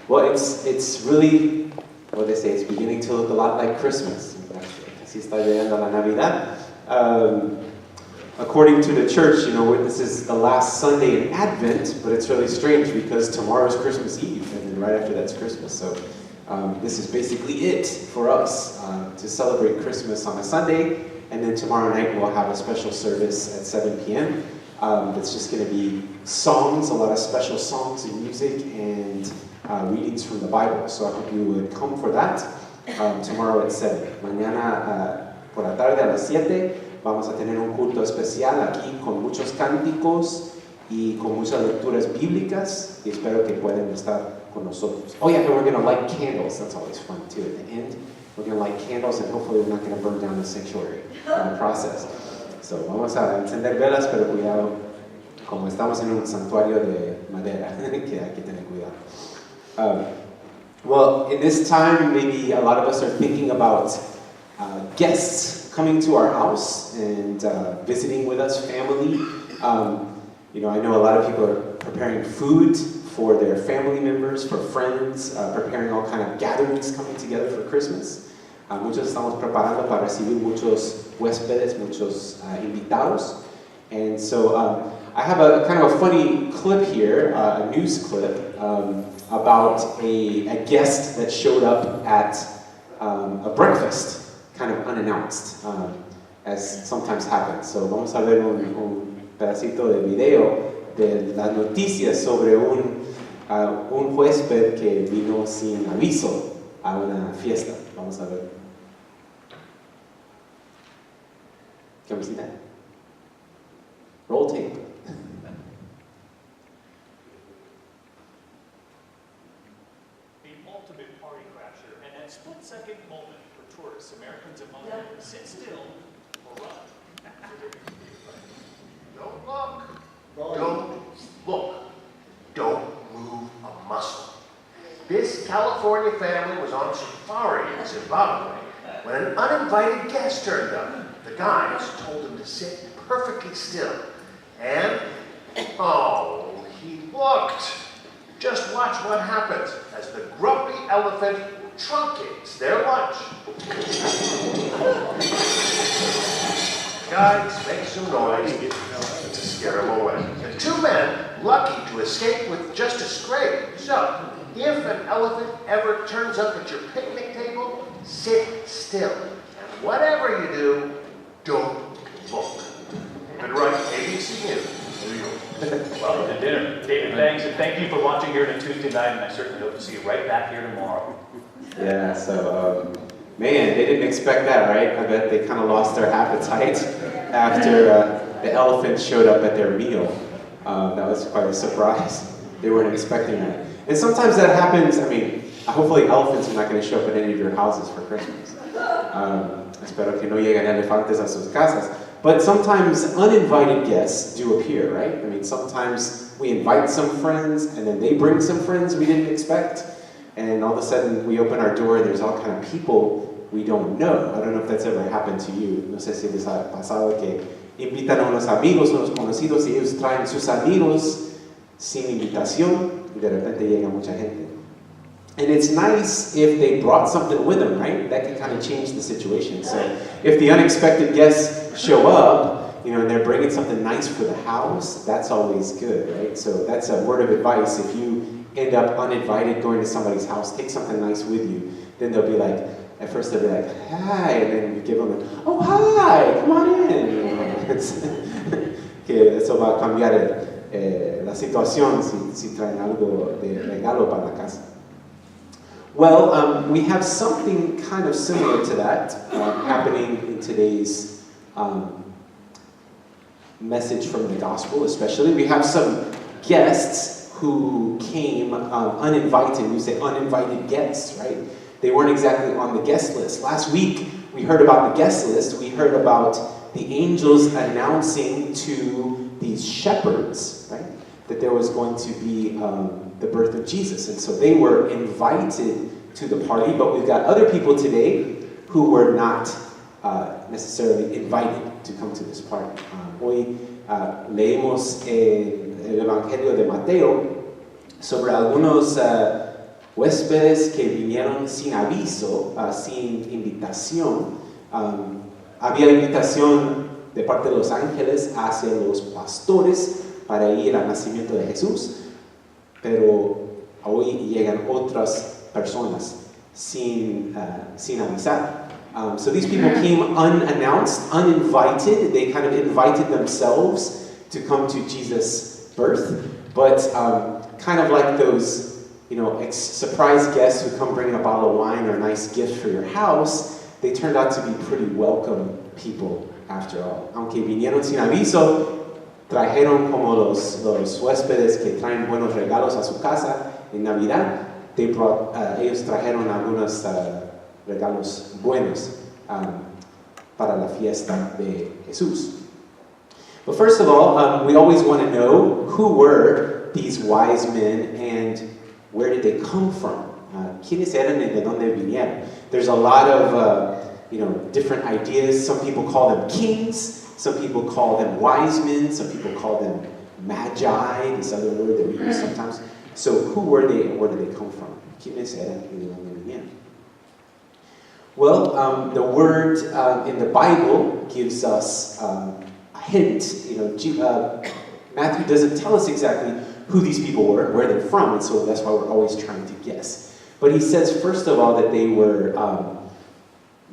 Well, it's really, what they say, it's beginning to look a lot like Christmas. Así está llegando la Navidad. According to the church, this is the last Sunday in Advent, but it's really strange because tomorrow is Christmas Eve, and then right after that's Christmas. So this is basically it for us, to celebrate Christmas on a Sunday, and then tomorrow night we'll have a special service at 7 p.m. That's just going to be songs, a lot of special songs and music, and readings from the Bible. So I hope you would come for that tomorrow at 7. Mañana por la tarde a las 7 vamos a tener un culto especial aquí con muchos cánticos y con muchas lecturas bíblicas, y espero que puedan estar con nosotros. Oh yeah, and we're going to light candles. That's always fun too. At the end, we're going to light candles, and hopefully we're not going to burn down the sanctuary in the process. So vamos a encender velas, pero cuidado, como estamos en un santuario de madera, que hay que tener cuidado. Well, in this time, maybe a lot of us are thinking about guests coming to our house and visiting with us, family. I know a lot of people are preparing food for their family members, for friends, preparing all kind of gatherings coming together for Christmas. Muchos estamos preparando para recibir muchos huéspedes, muchos invitados. And so I have a kind of a funny clip here, a news clip, about a guest that showed up at a breakfast, kind of unannounced, as sometimes happens. So vamos a ver un pedacito de video de las noticias sobre un huésped que vino sin aviso a una fiesta. Vamos a ver. Can we see that? Roll tape. The ultimate party crasher, and that split-second moment for tourists, Americans among them, sit still or run. Don't look. Don't look. Don't move a muscle. This California family was on safari in Zimbabwe when an uninvited guest turned up. The guides told him to sit perfectly still. And, he looked. Just watch what happens as the grumpy elephant truncates their lunch. Guides make some noise to scare him away. The two men, lucky to escape with just a scrape. So, if an elephant ever turns up at your picnic table, sit still. And whatever you do, don't look. Been right, ABC News. Welcome to dinner. David, thanks, and thank you for watching here on Tuesday night, and I certainly hope to see you right back here tomorrow. Yeah, so, man, they didn't expect that, right? I bet they kind of lost their appetite after the elephant showed up at their meal. That was quite a surprise. They weren't expecting that. And sometimes that happens. Hopefully elephants are not going to show up at any of your houses for Christmas. Espero que no lleguen elefantes a sus casas. But sometimes uninvited guests do appear, right? Sometimes we invite some friends, and then they bring some friends we didn't expect, and all of a sudden we open our door and there's all kind of people we don't know. I don't know if that's ever happened to you. No sé si les ha pasado que invitan a unos amigos, unos conocidos, y ellos traen sus amigos sin invitación, y de repente llega mucha gente. And it's nice if they brought something with them, right? That can kind of change the situation. So if the unexpected guests show up, and they're bringing something nice for the house, that's always good, right? So that's a word of advice. If you end up uninvited going to somebody's house, take something nice with you. Then they'll be like, at first they'll be like, hi, and then you give them oh, hi, come on in. Que eso va a cambiar la situación si traen algo de regalo para la casa. Well, we have something kind of similar to that happening in today's message from the gospel, especially. We have some guests who came uninvited. We say uninvited guests, right? They weren't exactly on the guest list. Last week, we heard about the guest list. We heard about the angels announcing to these shepherds, right, that there was going to be the birth of Jesus. And so they were invited to the party, but we've got other people today who were not necessarily invited to come to this party. Hoy leemos el Evangelio de Mateo sobre algunos huéspedes que vinieron sin aviso, sin invitación. Había invitación de parte de los ángeles hacia los pastores para ir al nacimiento de Jesús, pero hoy llegan otras personas sin avisar. So these people came unannounced, uninvited. They kind of invited themselves to come to Jesus' birth, but kind of like those, surprise guests who come bringing a bottle of wine or a nice gift for your house, they turned out to be pretty welcome people after all. Aunque vinieron sin aviso, trajeron como los huéspedes que traen buenos regalos a su casa en Navidad. Ellos trajeron algunos regalos buenos para la fiesta de Jesús. But first of all, we always want to know who were these wise men and where did they come from? ¿Quiénes eran y de dónde vinieron? There's a lot of different ideas. Some people call them kings. Some people call them wise men. Some people call them Magi, this other word that we use sometimes. So who were they and where did they come from? ¿Quiénes eran y de dónde vinieron? Well, the word in the Bible gives us a hint. Matthew doesn't tell us exactly who these people were, where they're from, and so that's why we're always trying to guess. But he says, first of all, that they were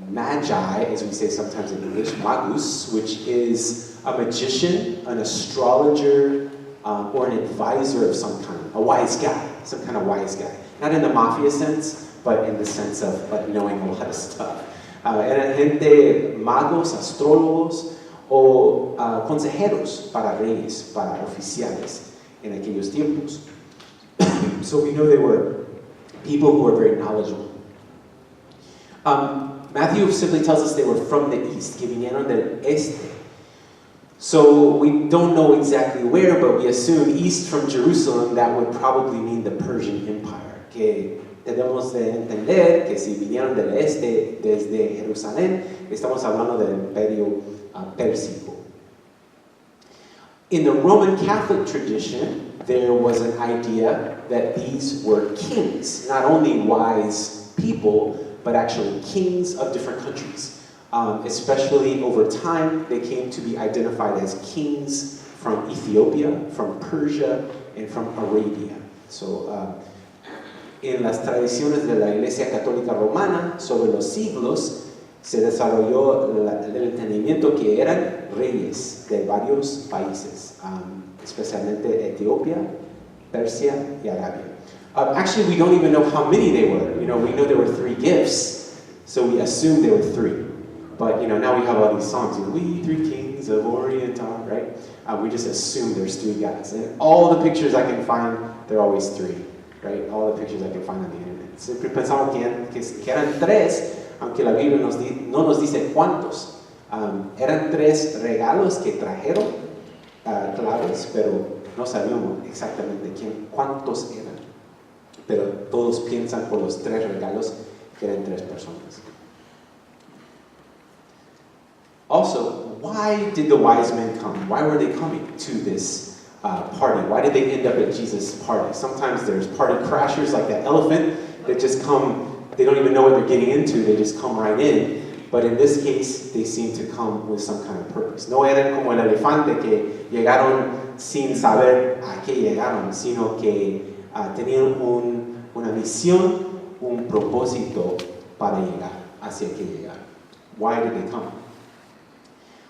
Magi, as we say sometimes in English, magus, which is a magician, an astrologer, or an advisor of some kind, a wise guy, some kind of wise guy. Not in the mafia sense, but in the sense of like knowing a lot of stuff. Eran gente magos, astrólogos, o consejeros para reyes, para oficiales en aquellos tiempos. So we know they were people who were very knowledgeable. Matthew simply tells us they were from the east, que vinieron del este. So we don't know exactly where, but we assume east from Jerusalem, that would probably mean the Persian Empire. Que tenemos de entender que si vinieron del este desde Jerusalén, estamos hablando del Imperio Pérsico. In the Roman Catholic tradition, there was an idea that these were kings, not only wise people, but actually kings of different countries. Especially over time, they came to be identified as kings from Ethiopia, from Persia, and from Arabia. So, en las tradiciones de la Iglesia Católica Romana, sobre los siglos, se desarrolló el entendimiento que eran reyes de varios países, especialmente Etiopía, Persia, y Arabia. Actually, we don't even know how many they were. We know there were 3 gifts, so we assume there were 3. But now we have all these songs. We 3 kings of Orient are, right? We just assume there's 3 guys. And all the pictures I can find, they're always 3, right? All the pictures I can find on the internet. Siempre pensamos que eran 3, aunque la Biblia no nos dice cuántos. Eran 3 regalos que trajeron, claves, pero no sabíamos exactamente cuántos eran. Pero todos piensan por los 3 regalos que eran 3 personas. Also, why did the wise men come? Why were they coming to this party? Why did they end up at Jesus' party? Sometimes there's party crashers like that elephant that just come, they don't even know what they're getting into, they just come right in. But in this case, they seem to come with some kind of purpose. No eran como el elefante que llegaron sin saber a qué llegaron, sino que tenían una misión, un propósito para llegar, hacia qué llegar. Why did they come?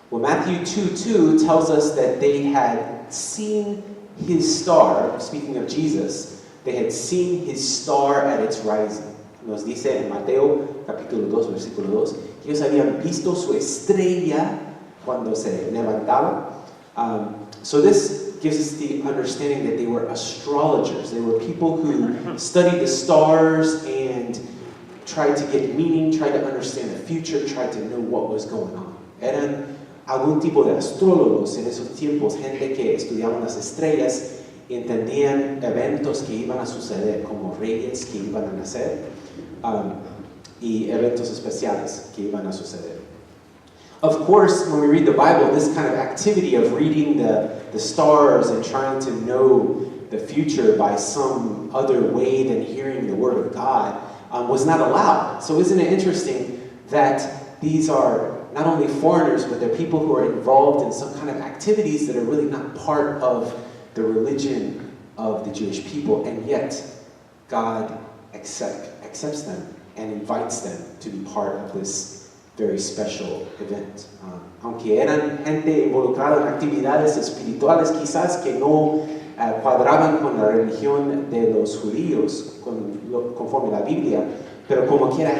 Well, Matthew 2:2 tells us that they had seen his star, speaking of Jesus, they had seen his star at its rising. Nos dice en Mateo capítulo 2, versículo 2, que ellos habían visto su estrella cuando se levantaba. So this gives us the understanding that they were astrologers. They were people who studied the stars and tried to get meaning, tried to understand the future, tried to know what was going on. Eran algún tipo de astrólogos en esos tiempos, gente que estudiaban las estrellas y entendían eventos que iban a suceder, como reyes que iban a nacer, y eventos especiales que iban a suceder. Of course, when we read the Bible, this kind of activity of reading the stars and trying to know the future by some other way than hearing the Word of God was not allowed. So isn't it interesting that these are not only foreigners, but they're people who are involved in some kind of activities that are really not part of the religion of the Jewish people, and yet God accepts them and invites them to be part of this very special event. Aunque eran gente involucrada en actividades espirituales quizás que no cuadraban con la religión de los judíos, conforme la Biblia, pero como quiera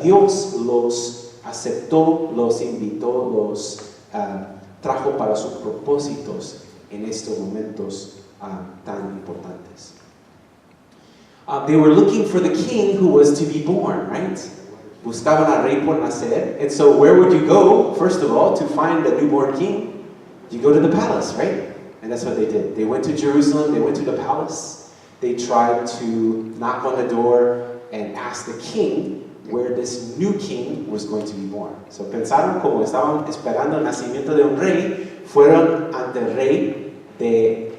Dios los aceptó, los invitó, los trajo para sus propósitos en estos momentos tan importantes. They were looking for the king who was to be born, right? Buscaban al rey por nacer. And so where would you go, first of all, to find a newborn king? You go to the palace, right? And that's what they did. They went to Jerusalem, they went to the palace. They tried to knock on the door and ask the king where this new king was going to be born. So pensaron como estaban esperando el nacimiento de un rey, fueron ante el rey de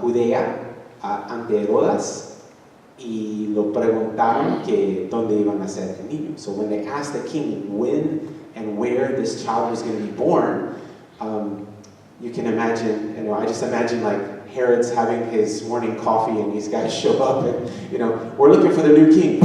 Judea, ante Herodas, y lo preguntaron que dónde iban a nacer el niño. So when they asked the king when and where this child was going to be born, you can imagine, I just imagine like Herod's having his morning coffee and these guys show up and, we're looking for the new king.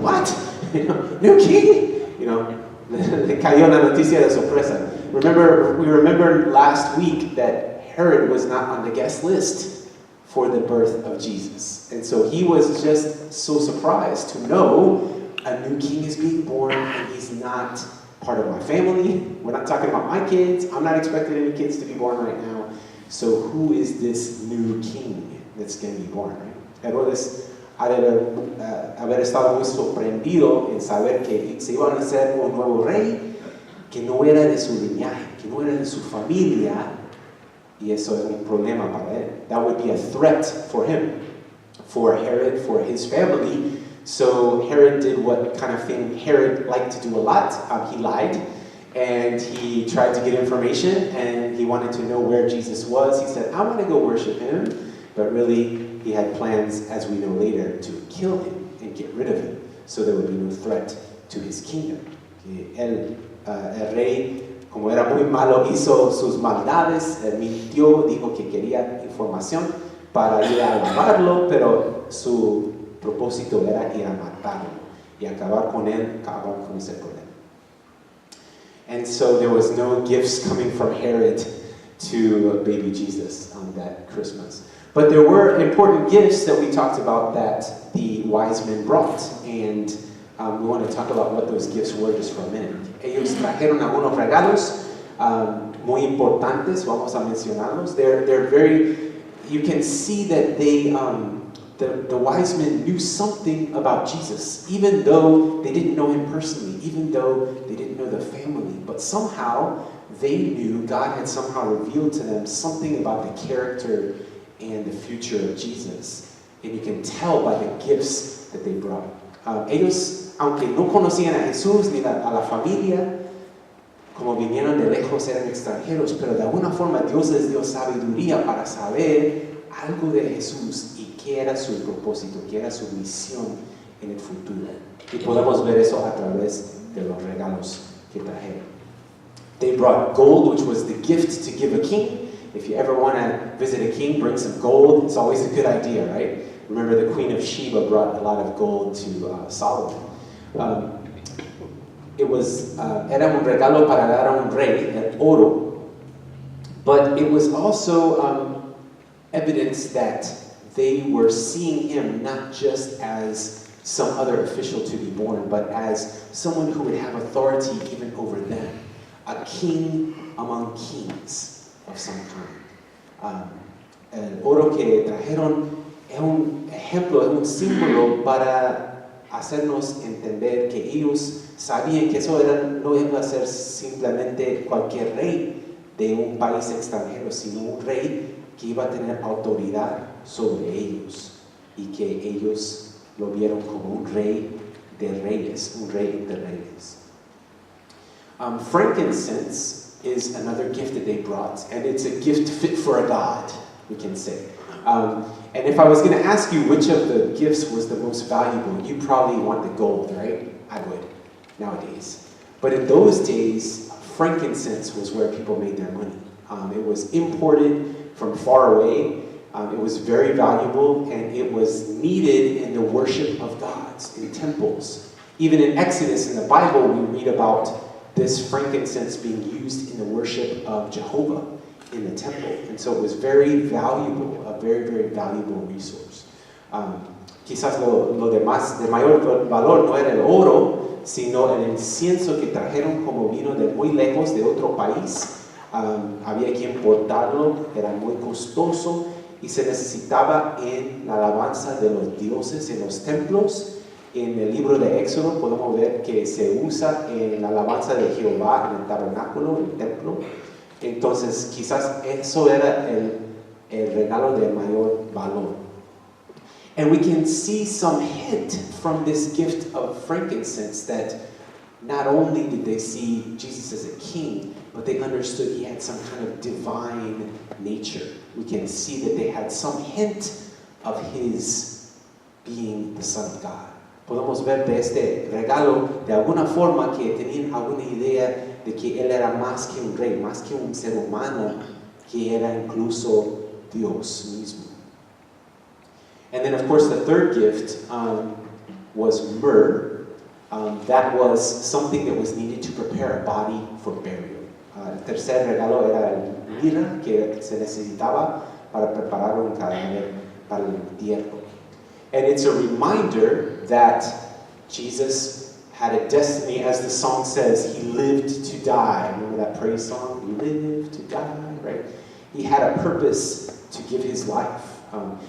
What? New king? Le cayó la noticia de sorpresa. We remember last week that Herod was not on the guest list for the birth of Jesus. And so he was just so surprised to know a new king is being born and he's not part of my family. We're not talking about my kids. I'm not expecting any kids to be born right now. So who is this new king that's going to be born? Right? Herodes ha de haber estado muy sorprendido en saber que se iba a nacer un nuevo rey que no era de su linaje, que no era de su familia, y eso es un problema para él. That would be a threat for him, for Herod, for his family. So Herod did what kind of thing Herod liked to do a lot. He lied, and he tried to get information, and he wanted to know where Jesus was. He said, I want to go worship him, but really he had plans, as we know later, to kill him and get rid of him, so there would be no threat to his kingdom. El rey, como era muy malo, hizo sus maldades, mintió, dijo que quería información para ir a alabarlo, pero su propósito era ir a matarlo y acabar con él, acabar con ese poder. And so there was no gifts coming from Herod to baby Jesus on that Christmas. But there were important gifts that we talked about that the wise men brought, and we want to talk about what those gifts were just for a minute. Ellos trajeron algunos regalos muy importantes, vamos a mencionarlos. They're very, you can see that the wise men knew something about Jesus, even though they didn't know him personally, even though they didn't know the family, but somehow they knew, God had somehow revealed to them something about the character and the future of Jesus. And you can tell by the gifts that they brought. Ellos, aunque no conocían a Jesús ni a la familia, como vinieron de lejos, eran extranjeros, pero de alguna forma Dios les dio sabiduría para saber algo de Jesús y qué era su propósito, qué era su misión en el futuro. Y podemos ver eso a través de los regalos que trajeron. They brought gold, which was the gift to give a king. If you ever want to visit a king, bring some gold. It's always a good idea, right? Remember the Queen of Sheba brought a lot of gold to Solomon. Era un regalo para dar a un rey, el oro, but it was also evidence that they were seeing him not just as some other official to be born, but as someone who would have authority even over them, a king among kings of some kind. El oro que trajeron es un ejemplo, es un símbolo para hacernos entender que ellos sabían que eso no iba a ser simplemente cualquier rey de un país extranjero, sino un rey que iba a tener autoridad sobre ellos y que ellos lo vieron como un rey de reyes, un rey de reyes. Frankincense is another gift that they brought, and it's a gift fit for a god, we can say. And if I was going to ask you which of the gifts was the most valuable, you probably want the gold, right? I would, nowadays. But in those days, frankincense was where people made their money. It was imported from far away. It was very valuable, and it was needed in the worship of gods, in temples. Even in Exodus, in the Bible, we read about this frankincense being used in the worship of Jehovah in the temple. And so it was very valuable, a very, very valuable resource. Quizás lo de mayor valor no era el oro, sino el incienso que trajeron como vino de muy lejos, de otro país. Había que importarlo, era muy costoso y se necesitaba en la alabanza de los dioses en los templos. En el libro de Éxodo podemos ver que se usa en la alabanza de Jehová en el tabernáculo, en el templo. Entonces quizás eso era el regalo de mayor valor. And we can see some hint from this gift of frankincense that not only did they see Jesus as a king, but they understood he had some kind of divine nature. We can see that they had some hint of his being the Son of God. Podemos ver de este regalo de alguna forma que tenían alguna idea de que él era más que un rey, más que un ser humano, que era incluso Dios mismo. And then, of course, the third gift was myrrh. That was something that was needed to prepare a body for burial. El tercer regalo era el mirra, que se necesitaba para preparar un cadáver para el entierro. And it's a reminder that Jesus had a destiny, as the song says, he lived to die. Remember that praise song? He lived to die, right? He had a purpose to give his life.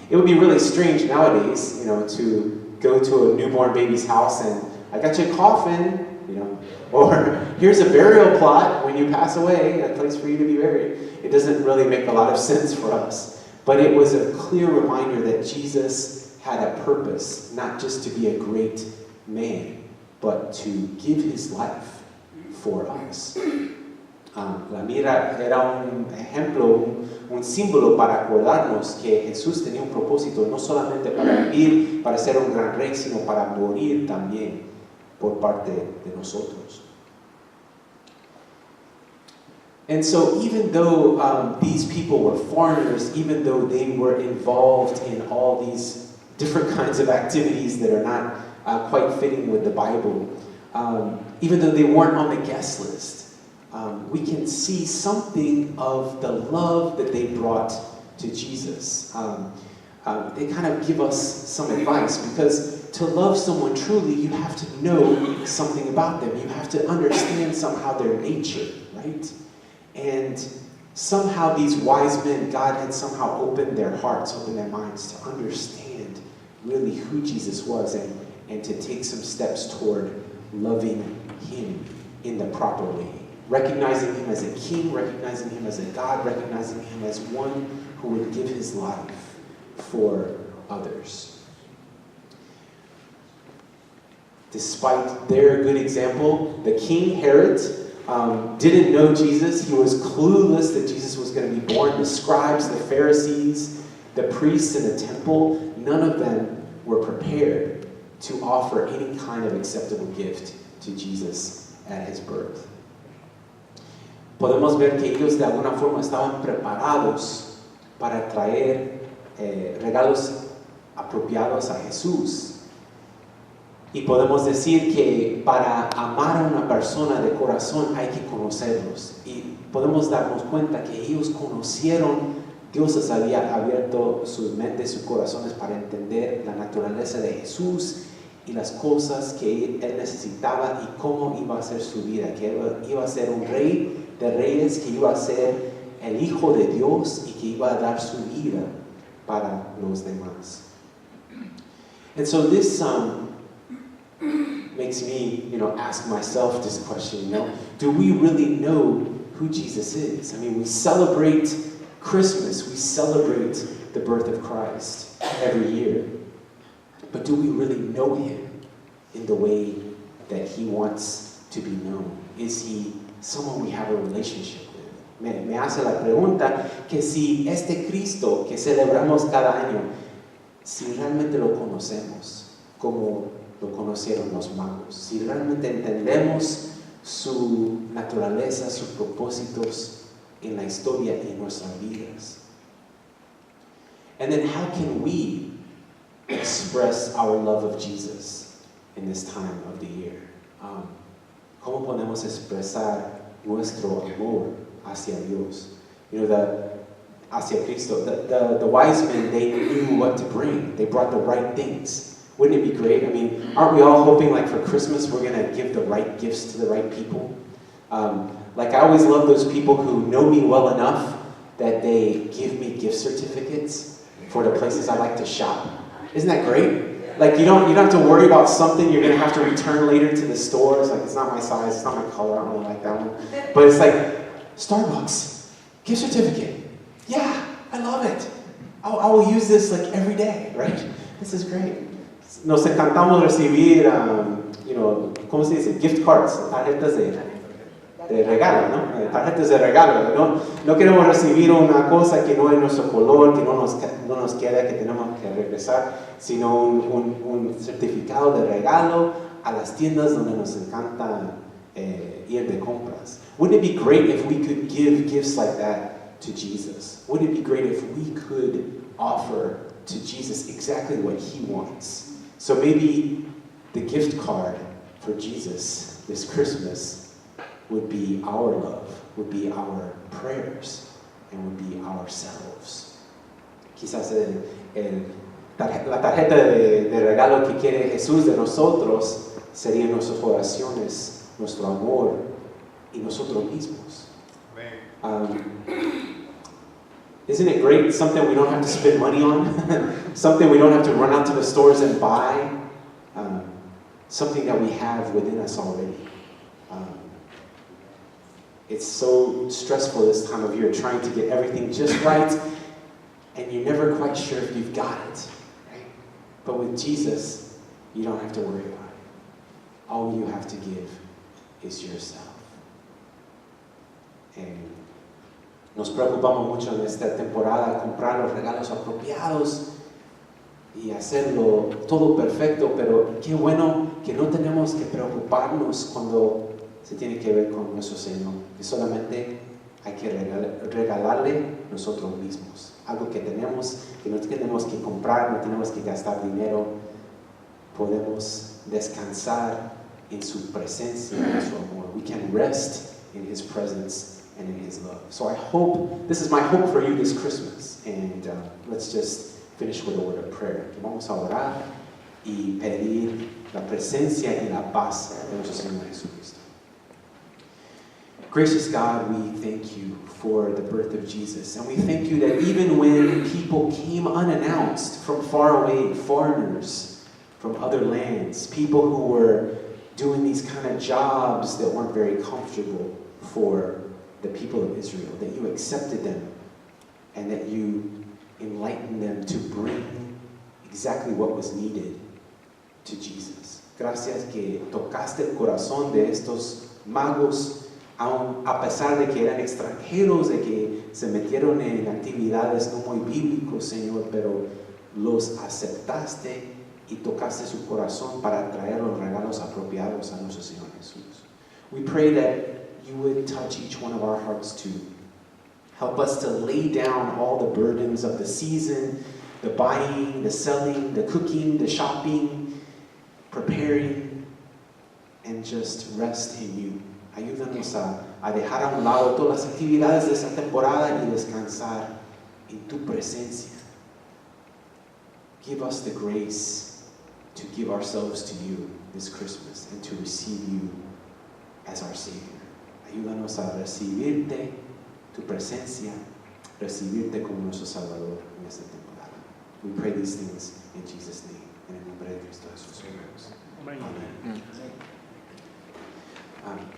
It would be really strange nowadays, to go to a newborn baby's house and I got you a coffin, or here's a burial plot when you pass away, a place for you to be buried. It doesn't really make a lot of sense for us. But it was a clear reminder that Jesus had a purpose, not just to be a great man, but to give his life for us. La mirra era un ejemplo, un símbolo para acordarnos que Jesús tenía un propósito no solamente para vivir, para ser un gran rey, sino para morir también por parte de nosotros. And so even though these people were foreigners, even though they were involved in all these different kinds of activities that are not quite fitting with the Bible, even though they weren't on the guest list, we can see something of the love that they brought to Jesus. They kind of give us some advice, because to love someone truly, you have to know something about them. You have to understand somehow their nature, right? And somehow these wise men, God had somehow opened their hearts, opened their minds to understand really who Jesus was and to take some steps toward loving him in the proper way. Recognizing him as a king, recognizing him as a God, recognizing him as one who would give his life for others. Despite their good example, the king Herod didn't know Jesus. He was clueless that Jesus was going to be born. The scribes, the Pharisees, the priests in the temple, none of them were prepared to offer any kind of acceptable gift to Jesus at his birth. Podemos ver que ellos de alguna forma estaban preparados para traer regalos apropiados a Jesús. Y podemos decir que para amar a una persona de corazón hay que conocerlos. Y podemos darnos cuenta que ellos conocieron, Dios les había abierto sus mentes, sus corazones para entender la naturaleza de Jesús y las cosas que él necesitaba y cómo iba a ser su vida, que iba a ser un rey de reyes, que iba a ser el Hijo de Dios y que iba a dar su vida para los demás. And so this makes me, ask myself this question, do we really know who Jesus is? I mean, we celebrate Christmas, we celebrate the birth of Christ every year. But do we really know him in the way that he wants to be known? Is he someone we have a relationship with? me hace la pregunta que si este Cristo que celebramos cada año, si realmente lo conocemos como lo conocieron los magos, si realmente entendemos su naturaleza, sus propósitos en la historia y en nuestras vidas. And then how can we express our love of Jesus in this time of the year? ¿Cómo podemos expresar nuestro amor hacia Dios? Hacia Cristo. The wise men, they knew what to bring. They brought the right things. Wouldn't it be great? I mean, aren't we all hoping like for Christmas we're going to give the right gifts to the right people? Like I always love those people who know me well enough that they give me gift certificates for the places I like to shop. Isn't that great? Like you don't have to worry about something you're going to have to return later to the store. It's like, it's not my size, it's not my color, I don't really like that one. But it's like, Starbucks, gift certificate. Yeah, I love it. I will use this like every day, right? This is great. Nos encantamos recibir, ¿cómo se dice? Gift cards, tarjetas de regalo, ¿no? Tarjetas de regalo. No queremos recibir una cosa que no es nuestro color, que no nos queda, que tenemos que regresar, sino un certificado de regalo a las tiendas donde nos encanta ir de compras. Wouldn't it be great if we could give gifts like that to Jesus? Wouldn't it be great if we could offer to Jesus exactly what he wants? So maybe the gift card for Jesus this Christmas would be our love, would be our prayers, and would be ourselves. Quizás la tarjeta de regalo que quiere Jesús de nosotros serían nuestras oraciones, nuestro amor y nosotros mismos. Isn't it great? Something we don't have to spend money on, something we don't have to run out to the stores and buy, something that we have within us already. It's so stressful this time of year trying to get everything just right, and you're never quite sure if you've got it. Right? But with Jesus, you don't have to worry about it. All you have to give is yourself. And nos preocupamos mucho en esta temporada comprar los regalos apropiados y hacerlo todo perfecto, pero qué bueno que no tenemos que preocuparnos cuando se tiene que ver con nuestro Señor, que solamente hay que regalarle nosotros mismos, algo que tenemos, que no tenemos que comprar, no tenemos que gastar dinero, podemos descansar en su presencia, en su amor. We can rest in his presence and in his love. So I hope, this is my hope for you this Christmas, and let's just finish with a word of prayer. Vamos a orar y pedir la presencia y la paz de nuestro Señor Jesucristo. Gracious God, we thank you for the birth of Jesus, and we thank you that even when people came unannounced from far away, foreigners from other lands, people who were doing these kind of jobs that weren't very comfortable for the people of Israel, that you accepted them and that you enlightened them to bring exactly what was needed to Jesus. Gracias que tocaste el corazón de estos magos, aun a pesar de que eran extranjeros, de que se metieron en actividades no muy bíblicos, Señor, pero los aceptaste y tocaste su corazón para traer los regalos apropiados a nuestro Señor Jesús. We pray that you would touch each one of our hearts too. Help us to lay down all the burdens of the season, the buying, the selling, the cooking, the shopping, preparing, and just rest in you. Ayúdanos a dejar a un lado todas las actividades de esta temporada y descansar en tu presencia. Give us the grace to give ourselves to you this Christmas and to receive you as our Savior. Ayúdanos a recibirte, tu presencia, recibirte como nuestro Salvador en esta temporada. We pray these things in Jesus' name. En el nombre de Cristo Jesús. Amen.